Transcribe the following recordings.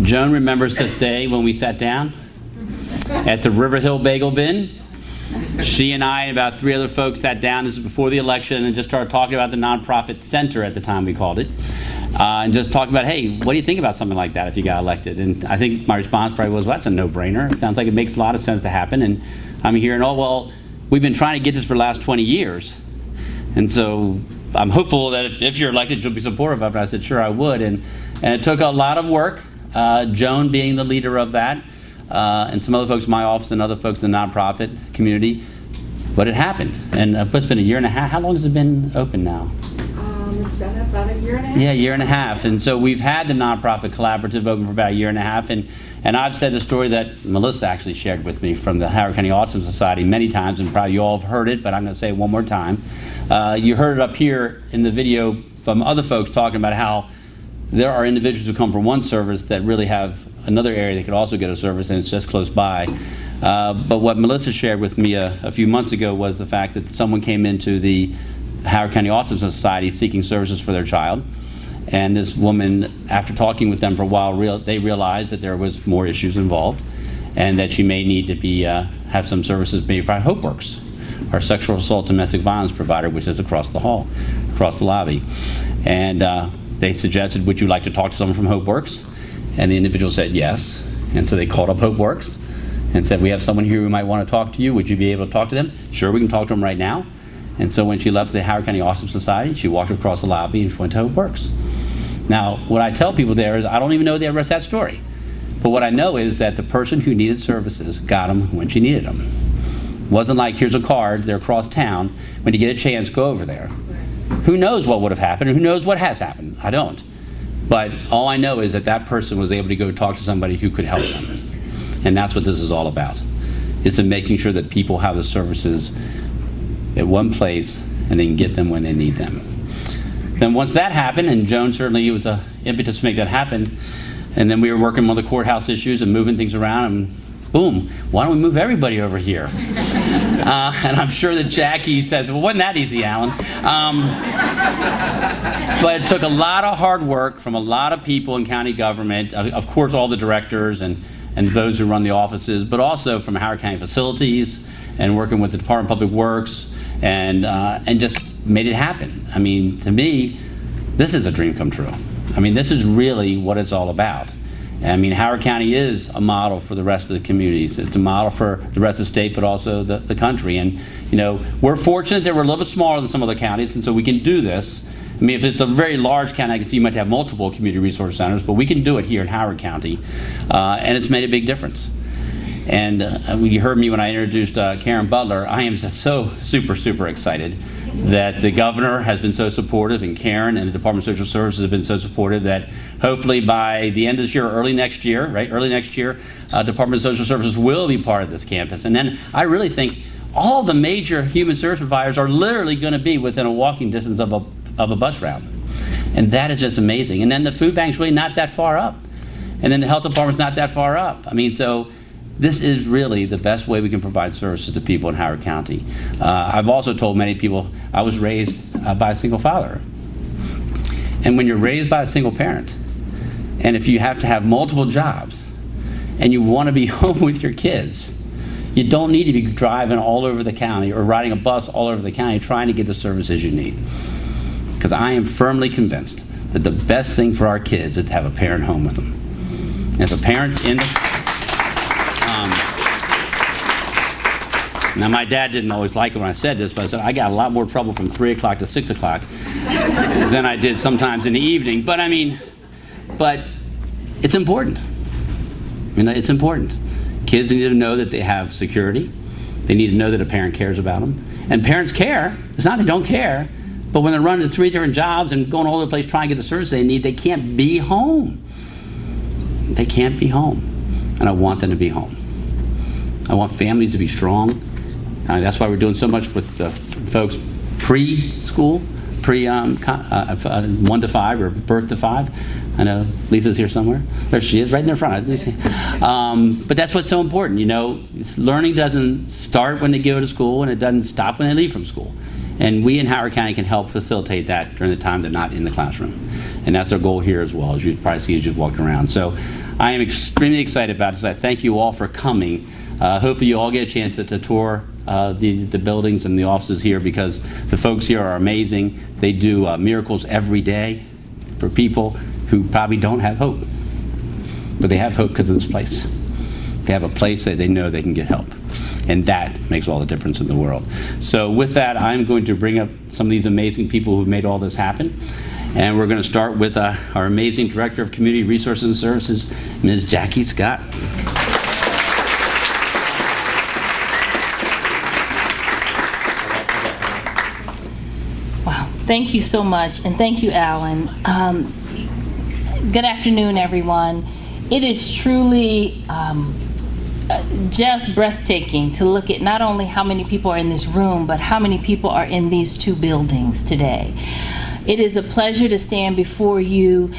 Joan remembers this day when we sat down at the River Hill Bagel Bin. She and I and about 3 other folks sat down, this was before the election, and just started talking about the nonprofit center at the time we called it. And just talking about, hey, what do you think about something like that if you got elected? And I think my response probably was, well, that's a no-brainer. It sounds like it makes a lot of sense to happen. And I'm hearing, oh, well, we've been trying to get this for the last 20 years. And so I'm hopeful that if you're elected, you'll be supportive of it. I said, sure, I would. And it took a lot of work, Joan being the leader of that, and some other folks in my office and other folks in the nonprofit community. But it happened. And it's been a year and a half. How long has it been open now? It's been about a year and a half. Yeah, a year and a half. And so we've had the nonprofit collaborative open for about a year and a half. And I've said the story that Melissa actually shared with me from the Howard County Autism Society many times, and probably you all have heard it, but I'm going to say it one more time. You heard it up here in the video from other folks talking about how there are individuals who come from one service that really have another area that could also get a service, and it's just close by. But what Melissa shared with me a few months ago was the fact that someone came into the Howard County Autism Society seeking services for their child. And this woman, after talking with them for a while, they realized that there was more issues involved and that she may need to be have some services made by HopeWorks, our sexual assault domestic violence provider, which is across the hall, across the lobby. And they suggested, would you like to talk to someone from HopeWorks? And the individual said yes. And so they called up HopeWorks and said, we have someone here who might want to talk to you. Would you be able to talk to them? Sure, we can talk to them right now. And so when she left the Howard County Autism Society, she walked across the lobby and she went to HopeWorks. Now, what I tell people there is, I don't even know the rest of that story. But what I know is that the person who needed services got them when she needed them. It wasn't like, here's a card, they're across town. When you get a chance, go over there. Who knows what would have happened, and who knows what has happened? I don't. But all I know is that that person was able to go talk to somebody who could help them. And that's what this is all about, is to making sure that people have the services at one place and they can get them when they need them. Then once that happened, and Joan certainly was an impetus to make that happen, and then we were working on the courthouse issues and moving things around, and boom, why don't we move everybody over here? And I'm sure that Jackie says, well, wasn't that easy, Alan? But it took a lot of hard work from a lot of people in county government, of course all the directors and those who run the offices, but also from Howard County Facilities and working with the Department of Public Works, and just made it happen. I mean, to me, this is a dream come true. I mean, this is really what it's all about. I mean, Howard County is a model for the rest of the communities. It's a model for the rest of the state, but also the country. And, you know, we're fortunate that we're a little bit smaller than some other counties, and so we can do this. I mean, if it's a very large county, I can see you might have multiple community resource centers, but we can do it here in Howard County, and it's made a big difference. And you heard me when I introduced Karen Butler. I am just so super excited that the governor has been so supportive, and Karen and the Department of Social Services have been so supportive that hopefully by the end of this year, or early next year, Department of Social Services will be part of this campus. And then I really think all the major human service providers are literally going to be within a walking distance of a bus route. And that is just amazing. And then the food bank's really not that far up. And then the health department's not that far up. I mean, so this is really the best way we can provide services to people in Howard County. I've also told many people I was raised by a single father. And when you're raised by a single parent, and if you have to have multiple jobs, and you want to be home with your kids, you don't need to be driving all over the county or riding a bus all over the county trying to get the services you need. Because I am firmly convinced that the best thing for our kids is to have a parent home with them. And if a parent's in the... Now, my dad didn't always like it when I said this, but I said I got a lot more trouble from 3 o'clock to 6 o'clock than I did sometimes in the evening. But I mean, but it's important. I mean, it's important. Kids need to know that they have security. They need to know that a parent cares about them. And parents care. It's not they don't care, but when they're running 3 different jobs and going all over the place trying to get the service they need, they can't be home. They can't be home. And I want them to be home. I want families to be strong. That's why we're doing so much with the folks preschool, 1 to 5 or birth to 5. I know Lisa's here somewhere. There she is, right in their front. But that's what's so important. You know, learning doesn't start when they go to school, and it doesn't stop when they leave from school. And we in Howard County can help facilitate that during the time they're not in the classroom. And that's our goal here as well, as you probably see as you've walked around. So I am extremely excited about this. I thank you all for coming. Hopefully you all get a chance to tour the buildings and the offices here, because the folks here are amazing. They do miracles every day for people who probably don't have hope. But they have hope because of this place. They have a place that they know they can get help. And that makes all the difference in the world. So with that, I'm going to bring up some of these amazing people who've made all this happen. And we're going to start with our amazing Director of Community Resources and Services, Ms. Jackie Scott. Wow, thank you so much, and thank you, Alan. Good afternoon, everyone. It is truly just breathtaking to look at not only how many people are in this room, but how many people are in these two buildings today. It is a pleasure to stand before you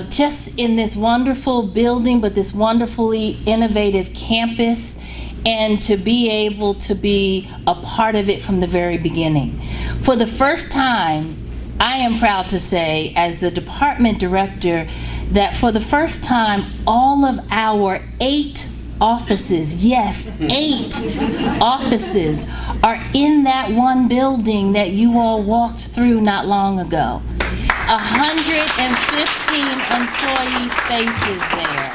just in this wonderful building, but this wonderfully innovative campus, and to be able to be a part of it from the very beginning. For the first time, I am proud to say, as the department director, that for the first time, all of our 8 offices, yes, 8 offices are in that one building that you all walked through not long ago. 115 employee spaces there.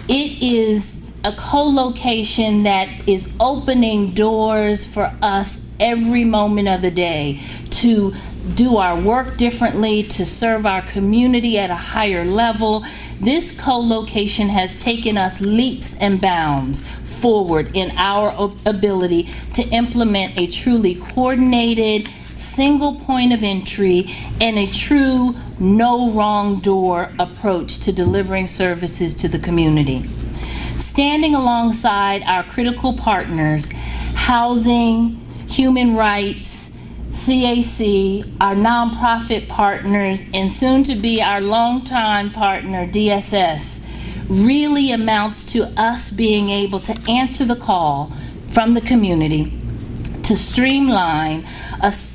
It is a co-location that is opening doors for us every moment of the day to do our work differently, to serve our community at a higher level. This co-location has taken us leaps and bounds forward in our ability to implement a truly coordinated, single point of entry and a true no wrong door approach to delivering services to the community. Standing alongside our critical partners, housing, human rights, CAC, our nonprofit partners, and soon to be our longtime partner, DSS, really amounts to us being able to answer the call from the community to streamline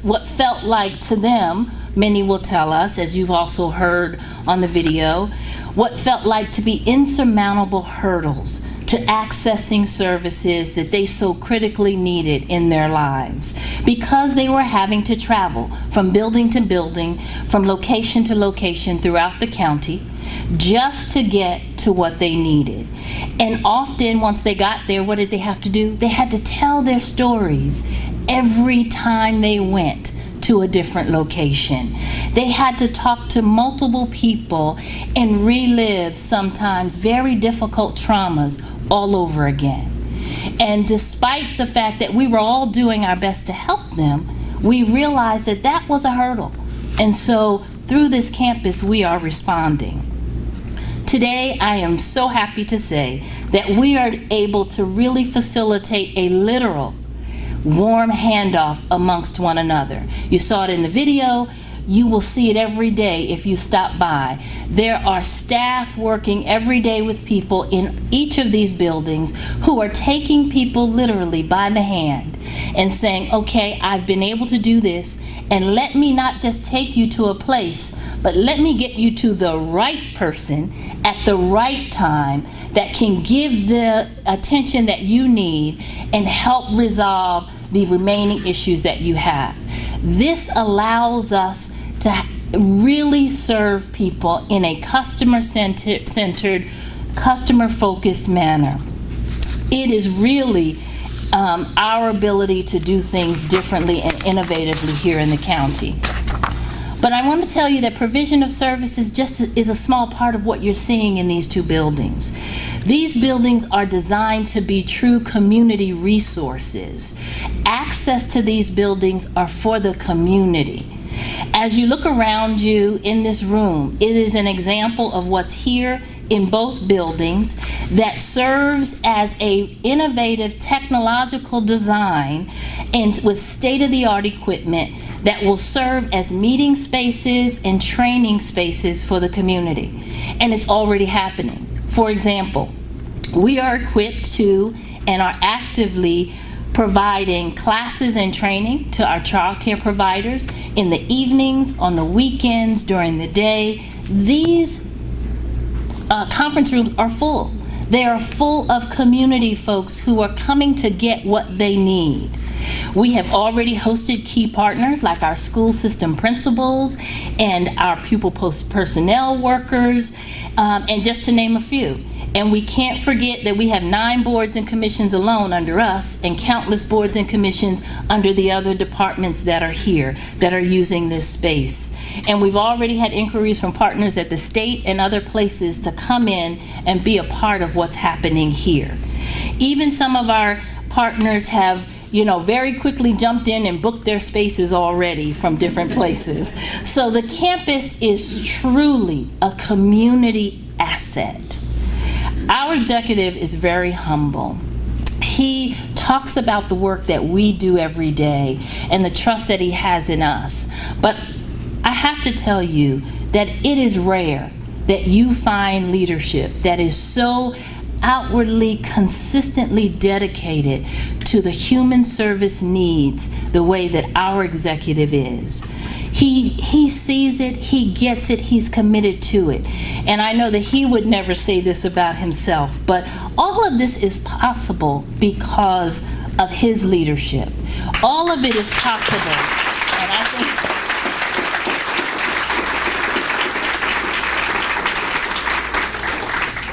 what felt like to them, many will tell us, as you've also heard on the video, what felt like to be insurmountable hurdles to accessing services that they so critically needed in their lives, because they were having to travel from building to building, from location to location throughout the county, just to get to what they needed. And often, once they got there, what did they have to do? They had to tell their stories every time they went to a different location. They had to talk to multiple people and relive sometimes very difficult traumas all over again. And despite the fact that we were all doing our best to help them, we realized that that was a hurdle. And so through this campus, we are responding. Today, I am so happy to say that we are able to really facilitate a literal warm handoff amongst one another. You saw it in the video. You will see it every day if you stop by. There are staff working every day with people in each of these buildings who are taking people literally by the hand and saying, okay, I've been able to do this, and let me not just take you to a place, but let me get you to the right person at the right time that can give the attention that you need and help resolve the remaining issues that you have. This allows us to really serve people in a customer-centered, customer-focused manner. It is really our ability to do things differently and innovatively here in the county. But I want to tell you that provision of services just is a small part of what you're seeing in these two buildings. These buildings are designed to be true community resources. Access to these buildings are for the community. As you look around you in this room, it is an example of what's here in both buildings that serves as a innovative technological design and with state-of-the-art equipment that will serve as meeting spaces and training spaces for the community. And it's already happening. For example, we are equipped to and are actively providing classes and training to our child care providers in the evenings, on the weekends, during the day. These conference rooms are full. They are full of community folks who are coming to get what they need. We have already hosted key partners like our school system principals and our pupil personnel workers, and just to name a few. And we can't forget that we have 9 boards and commissions alone under us, and countless boards and commissions under the other departments that are here, that are using this space. And we've already had inquiries from partners at the state and other places to come in and be a part of what's happening here. Even some of our partners have very quickly jumped in and booked their spaces already from different places. So the campus is truly a community asset. Our executive is very humble. He talks about the work that we do every day and the trust that he has in us. But I have to tell you that it is rare that you find leadership that is so outwardly, consistently dedicated to the human service needs the way that our executive is. He sees it, he gets it, he's committed to it. And I know that he would never say this about himself, but all of this is possible because of his leadership. All of it is possible. And I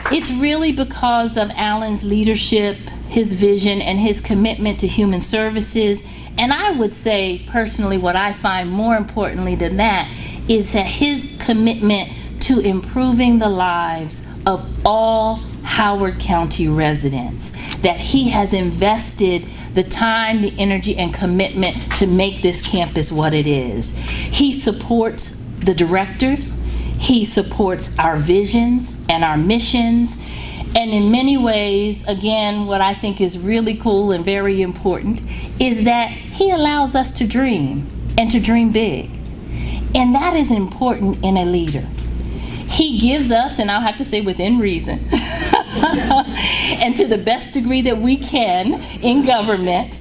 think it's really because of Alan's leadership, his vision, and his commitment to human services. And I would say, personally, what I find more importantly than that is that his commitment to improving the lives of all Howard County residents, that he has invested the time, the energy, and commitment to make this campus what it is. He supports the directors, he supports our visions and our missions, and in many ways, again, what I think is really cool and very important is that he allows us to dream and to dream big. And that is important in a leader. He gives us, and I'll have to say within reason, and to the best degree that we can in government,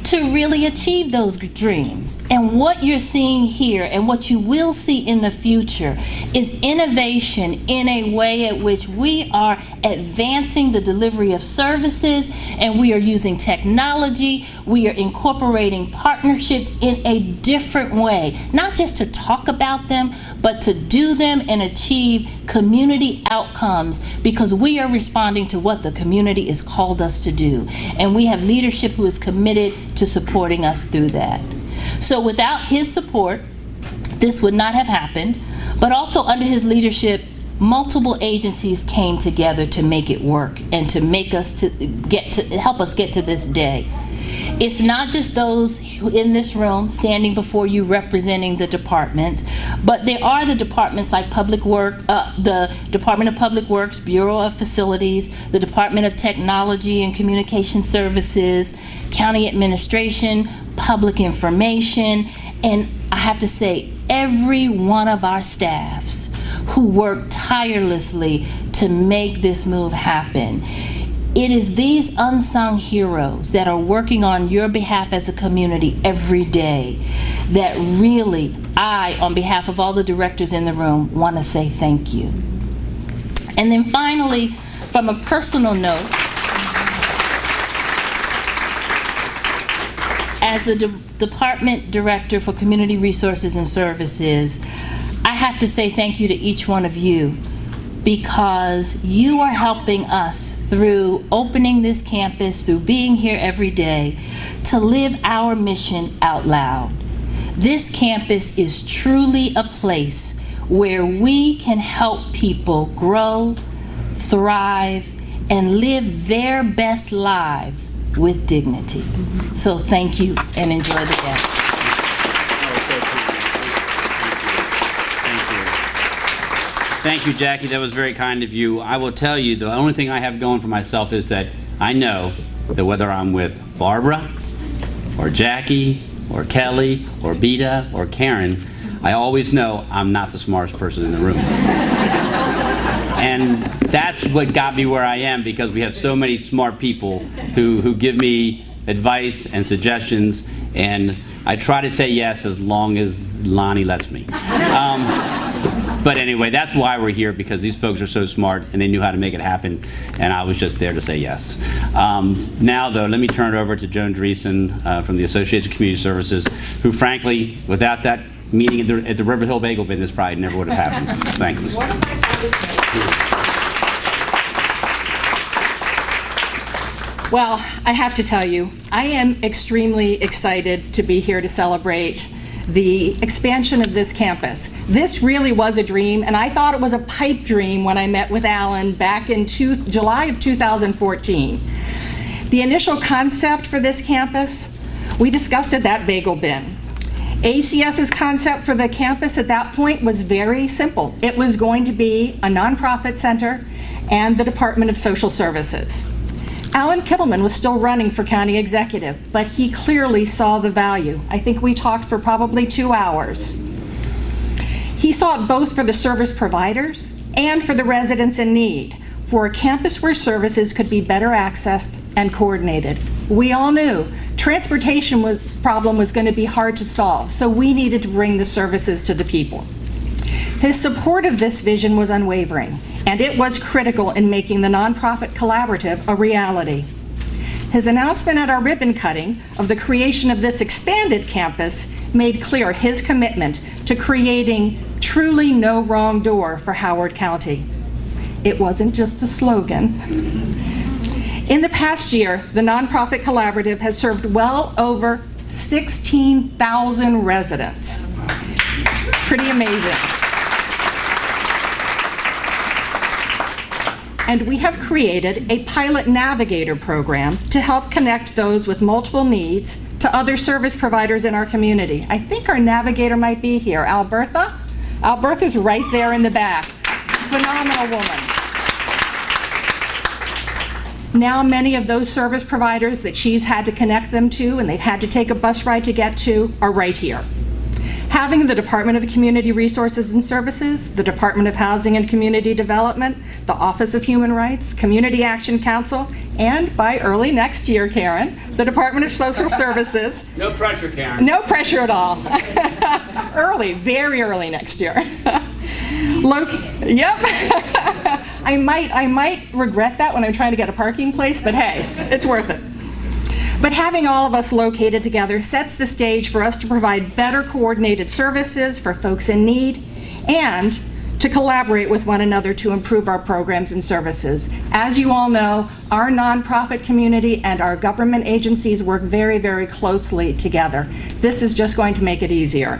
to really achieve those dreams. And what you're seeing here and what you will see in the future is innovation in a way at which we are advancing the delivery of services, and we are using technology, we are incorporating partnerships in a different way, not just to talk about them, but to do them and achieve community outcomes, because we are responding to what the community has called us to do. And we have leadership who is committed to supporting us through that. So without his support, this would not have happened, but also under his leadership, multiple agencies came together to make it work and to make us help us get to this day. It's not just those in this room standing before you representing the departments, but there are the departments like the Department of Public Works, Bureau of Facilities, the Department of Technology and Communication Services, County Administration, Public Information, and I have to say, every one of our staffs who work tirelessly to make this move happen. It is these unsung heroes that are working on your behalf as a community every day that really, I, on behalf of all the directors in the room, want to say thank you. And then finally, from a personal note, as the Department Director for Community Resources and Services, I have to say thank you to each one of you, because you are helping us through opening this campus, through being here every day, to live our mission out loud. This campus is truly a place where we can help people grow, thrive, and live their best lives with dignity. So thank you and enjoy the day. Thank you, Jackie. That was very kind of you. I will tell you, the only thing I have going for myself is that I know that whether I'm with Barbara or Jackie or Kelly or Beta or Karen, I always know I'm not the smartest person in the room. And that's what got me where I am, because we have so many smart people who give me advice and suggestions, and I try to say yes as long as Lonnie lets me. But anyway, that's why we're here, because these folks are so smart and they knew how to make it happen, and I was just there to say yes. Now, though, let me turn it over to Joan Dreesen from the Association of Community Services, who, frankly, without that meeting at the River Hill Bagel Bin, this probably never would have happened. Thanks. What am I going to say? Well, I have to tell you, I am extremely excited to be here to celebrate the expansion of this campus. This really was a dream, and I thought it was a pipe dream when I met with Alan back in July of 2014. The initial concept for this campus, we discussed at that bagel bin. ACS's concept for the campus at that point was very simple. It was going to be a nonprofit center and the Department of Social Services. Alan Kittleman was still running for county executive, but he clearly saw the value. I think we talked for probably 2 hours. He saw it both for the service providers and for the residents in need, for a campus where services could be better accessed and coordinated. We all knew transportation problem was going to be hard to solve, so we needed to bring the services to the people. His support of this vision was unwavering, and it was critical in making the nonprofit collaborative a reality. His announcement at our ribbon cutting of the creation of this expanded campus made clear his commitment to creating truly no wrong door for Howard County. It wasn't just a slogan. In the past year, the nonprofit collaborative has served well over 16,000 residents. Pretty amazing. And we have created a pilot navigator program to help connect those with multiple needs to other service providers in our community. I think our navigator might be here. Albertha? Albertha's right there in the back. Phenomenal woman. Now many of those service providers that she's had to connect them to and they've had to take a bus ride to get to are right here. Having the Department of Community Resources and Services, the Department of Housing and Community Development, the Office of Human Rights, Community Action Council, and by early next year, Karen, the Department of Social Services. No pressure, Karen. No pressure at all. Early, very early next year. Yep. I might regret that when I'm trying to get a parking place, but hey, it's worth it. But having all of us located together sets the stage for us to provide better coordinated services for folks in need and to collaborate with one another to improve our programs and services. As you all know, our nonprofit community and our government agencies work very, very closely together. This is just going to make it easier.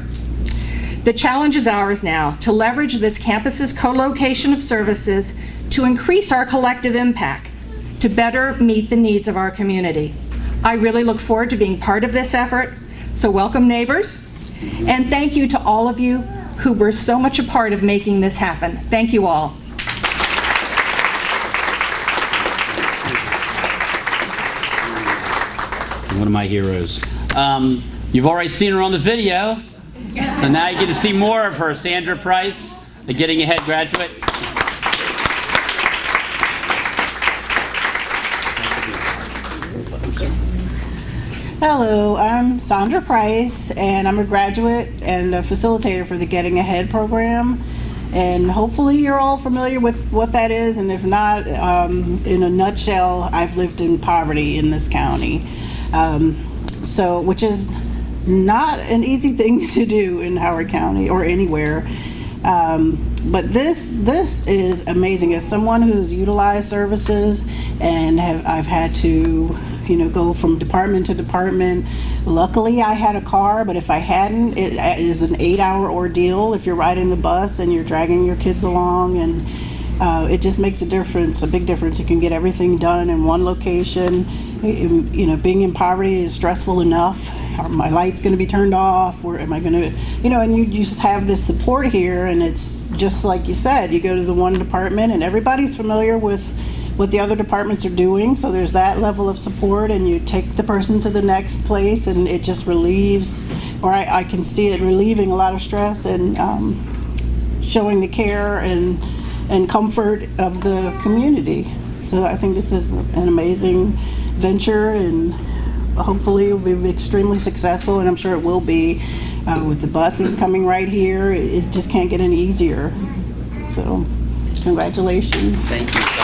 The challenge is ours now to leverage this campus's co-location of services to increase our collective impact, to better meet the needs of our community. I really look forward to being part of this effort, so welcome neighbors, and thank you to all of you who were so much a part of making this happen. Thank you all. One of my heroes. You've already seen her on the video, so now you get to see more of her. Sandra Price, a Getting Ahead graduate. Hello, I'm Sandra Price, and I'm a graduate and a facilitator for the Getting Ahead program. And hopefully you're all familiar with what that is, and if not, in a nutshell, I've lived in poverty in this county. Which is not an easy thing to do in Howard County or anywhere. But this is amazing. As someone who's utilized services and I've had to go from department to department. Luckily, I had a car, but if I hadn't, it is an 8-hour ordeal if you're riding the bus and you're dragging your kids along, and it just makes a difference, a big difference. You can get everything done in one location. Being in poverty is stressful enough. Are my lights going to be turned off? Or am I going to, and you just have this support here, and it's just like you said, you go to the one department and everybody's familiar with what the other departments are doing, so there's that level of support, and you take the person to the next place, and it just relieves, or I can see it relieving a lot of stress and showing the care and comfort of the community. So I think this is an amazing venture, and hopefully it'll be extremely successful, and I'm sure it will be. With the buses coming right here, it just can't get any easier. So, congratulations. Thank you.